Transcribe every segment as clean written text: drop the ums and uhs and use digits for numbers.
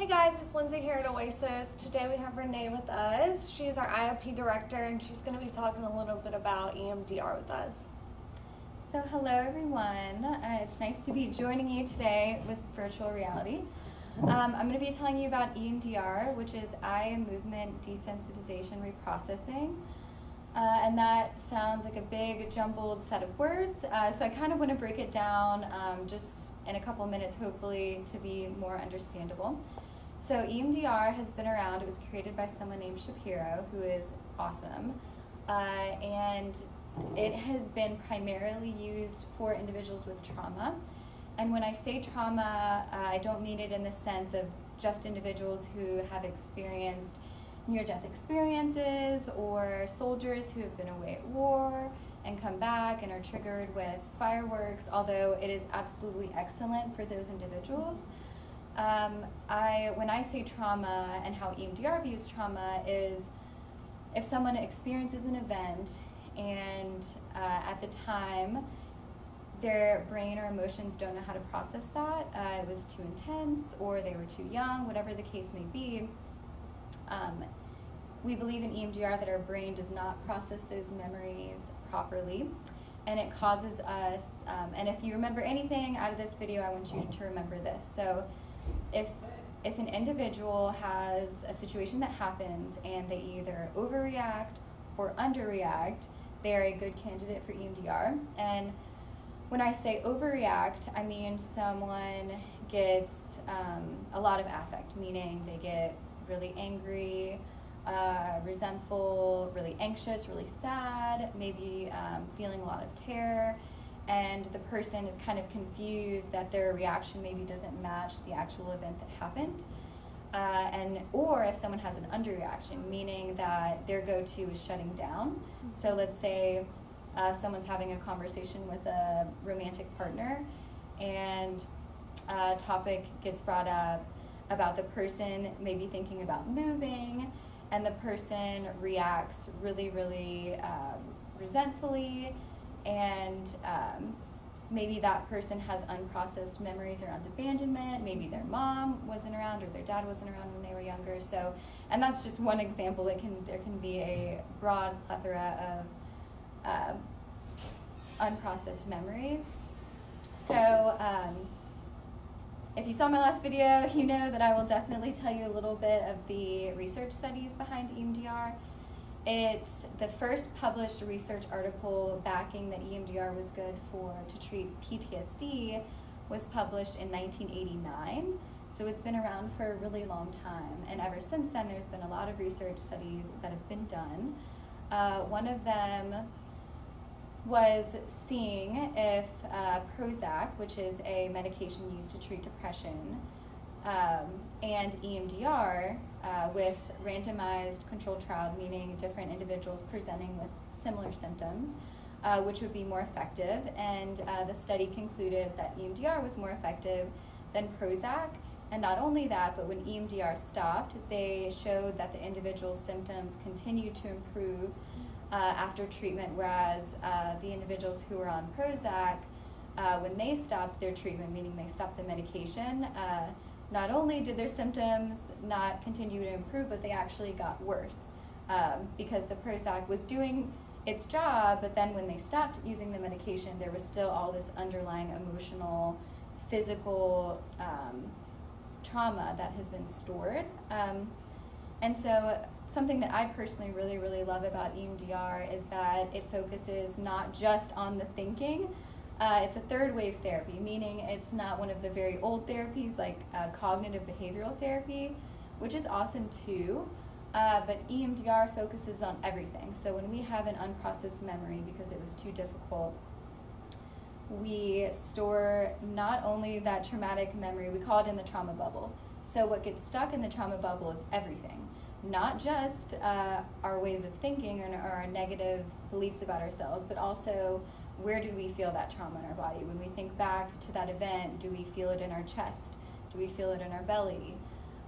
Hey guys, it's Lindsay here at Oasis. Today we have Renee with us. She's our IOP director and she's going to be talking a little bit about EMDR with us. So hello everyone, it's nice to be joining you today with virtual reality. I'm going to be telling you about EMDR, which is eye movement desensitization reprocessing. And that sounds like a big jumbled set of words, so I kind of want to break it down just in a couple minutes, hopefully, to be more understandable. So EMDR has been around. It was created by someone named Shapiro, who is awesome, and it has been primarily used for individuals with trauma. And when I say trauma, I don't mean it in the sense of just individuals who have experienced near-death experiences or soldiers who have been away at war and come back and are triggered with fireworks, although it is absolutely excellent for those individuals. When I say trauma and how EMDR views trauma is if someone experiences an event and at the time their brain or emotions don't know how to process that, it was too intense or they were too young, whatever the case may be. We believe in EMDR that our brain does not process those memories properly, and it causes us, and if you remember anything out of this video, I want you to remember this. So if an individual has a situation that happens and they either overreact or underreact, they are a good candidate for EMDR. And when I say overreact, I mean someone gets a lot of affect, meaning they get really angry, resentful, really anxious, really sad, maybe feeling a lot of terror, and the person is kind of confused that their reaction maybe doesn't match the actual event that happened. Or if someone has an underreaction, meaning that their go-to is shutting down. So let's say someone's having a conversation with a romantic partner and a topic gets brought up about the person maybe thinking about moving, and the person reacts really, really resentfully, and maybe that person has unprocessed memories around abandonment. Maybe their mom wasn't around or their dad wasn't around when they were younger. So, and that's just one example. There can be a broad plethora of unprocessed memories. So if you saw my last video, you know that I will definitely tell you a little bit of the research studies behind EMDR. The first published research article backing that EMDR was good to treat PTSD was published in 1989. So it's been around for a really long time. And ever since then, there's been a lot of research studies that have been done. One of them was seeing if Prozac, which is a medication used to treat depression, and EMDR with randomized controlled trial, meaning different individuals presenting with similar symptoms, which would be more effective. And the study concluded that EMDR was more effective than Prozac. And not only that, but when EMDR stopped, they showed that the individual's symptoms continued to improve after treatment, whereas the individuals who were on Prozac, when they stopped their treatment, meaning they stopped the medication, not only did their symptoms not continue to improve, but they actually got worse because the Prozac was doing its job, but then when they stopped using the medication, there was still all this underlying emotional, physical trauma that has been stored. And so something that I personally really, really love about EMDR is that it focuses not just on the thinking. It's a third wave therapy, meaning it's not one of the very old therapies like cognitive behavioral therapy, which is awesome too, but EMDR focuses on everything. So when we have an unprocessed memory because it was too difficult, we store not only that traumatic memory, we call it in the trauma bubble. So what gets stuck in the trauma bubble is everything, not just our ways of thinking or our negative beliefs about ourselves, but also where did we feel that trauma in our body? When we think back to that event, do we feel it in our chest? Do we feel it in our belly?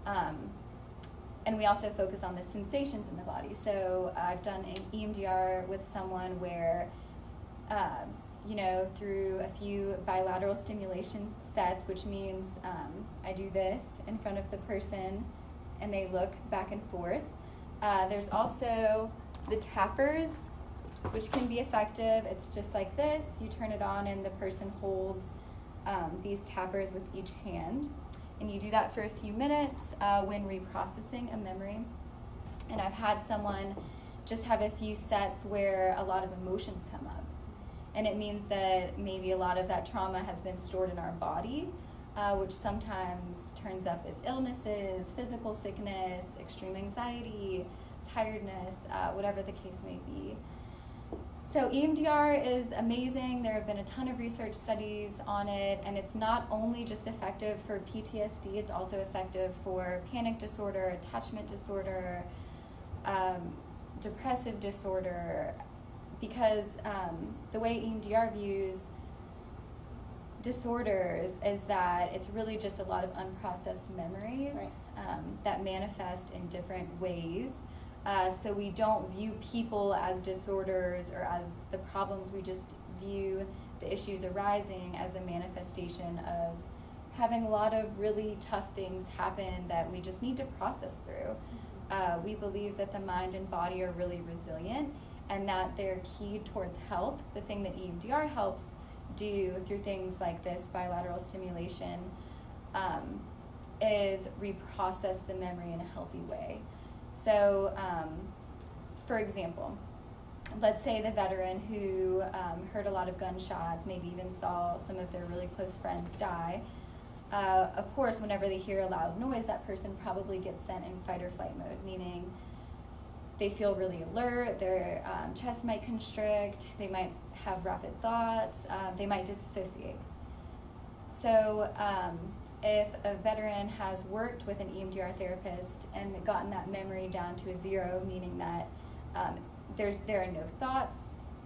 And we also focus on the sensations in the body. So I've done an EMDR with someone where through a few bilateral stimulation sets, which means I do this in front of the person and they look back and forth. There's also the tappers, which can be effective. It's just like this. You turn it on and the person holds these tappers with each hand. And you do that for a few minutes when reprocessing a memory. And I've had someone just have a few sets where a lot of emotions come up. And it means that maybe a lot of that trauma has been stored in our body, which sometimes turns up as illnesses, physical sickness, extreme anxiety, tiredness, whatever the case may be. So EMDR is amazing. There have been a ton of research studies on it, and it's not only just effective for PTSD, it's also effective for panic disorder, attachment disorder, depressive disorder, because the way EMDR views disorders is that it's really just a lot of unprocessed memories that manifest in different ways. So we don't view people as disorders or as the problems, we just view the issues arising as a manifestation of having a lot of really tough things happen that we just need to process through. We believe that the mind and body are really resilient and that they're keyed towards health. The thing that EMDR helps do through things like this bilateral stimulation is reprocess the memory in a healthy way. So, for example, let's say the veteran who heard a lot of gunshots, maybe even saw some of their really close friends die. Of course, whenever they hear a loud noise, that person probably gets sent in fight or flight mode, meaning they feel really alert, their chest might constrict, they might have rapid thoughts, they might disassociate. So if a veteran has worked with an EMDR therapist and gotten that memory down to a 0, meaning that there are no thoughts,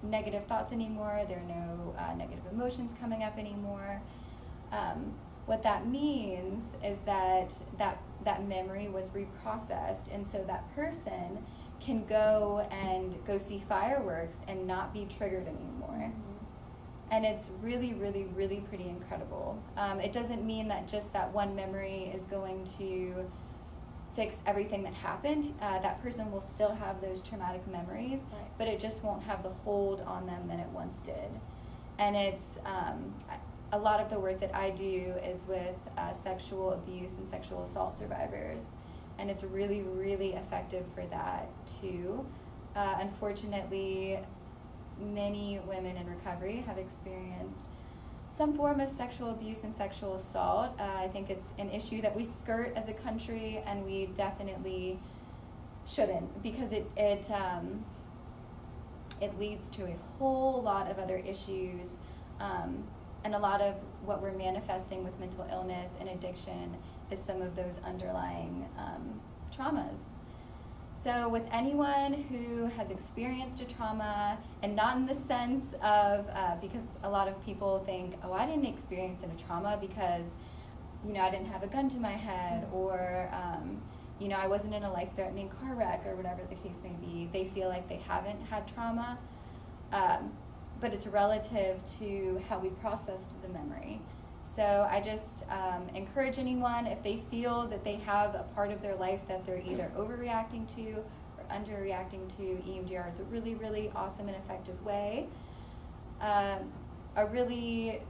negative thoughts anymore, there are no negative emotions coming up anymore, what that means is that memory was reprocessed, and so that person can go see fireworks and not be triggered anymore. Mm-hmm. And it's really, really, really pretty incredible. It doesn't mean that just that one memory is going to fix everything that happened. That person will still have those traumatic memories, but it just won't have the hold on them that it once did. And it's a lot of the work that I do is with sexual abuse and sexual assault survivors, and it's really, really effective for that too. Unfortunately, many women in recovery have experienced some form of sexual abuse and sexual assault. I think it's an issue that we skirt as a country, and we definitely shouldn't, because it leads to a whole lot of other issues, and a lot of what we're manifesting with mental illness and addiction is some of those underlying traumas. So with anyone who has experienced a trauma, and not in the sense of, because a lot of people think, oh, I didn't experience a trauma because, I didn't have a gun to my head, or, I wasn't in a life-threatening car wreck, or whatever the case may be. They feel like they haven't had trauma, but it's relative to how we processed the memory. So I just encourage anyone, if they feel that they have a part of their life that they're either overreacting to or underreacting to, EMDR is a really, really awesome and effective way.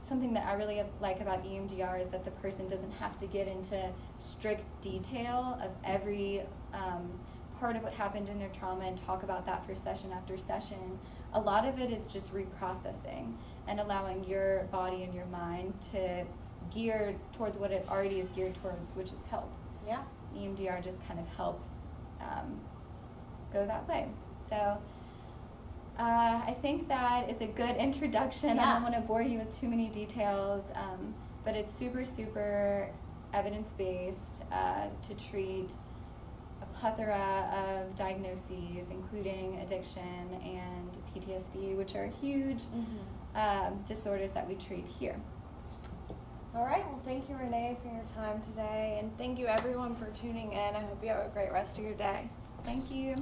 Something that I really like about EMDR is that the person doesn't have to get into strict detail of every part of what happened in their trauma and talk about that for session after session. A lot of it is just reprocessing and allowing your body and your mind to gear towards what it already is geared towards, which is health. Yeah. EMDR just kind of helps go that way. So I think that is a good introduction. Yeah. I don't want to bore you with too many details, but it's super, super evidence-based to treat a plethora of diagnoses, including addiction and PTSD, which are huge disorders that we treat here. All right. Well, thank you, Renee, for your time today, and thank you, everyone, for tuning in. I hope you have a great rest of your day. Thank you.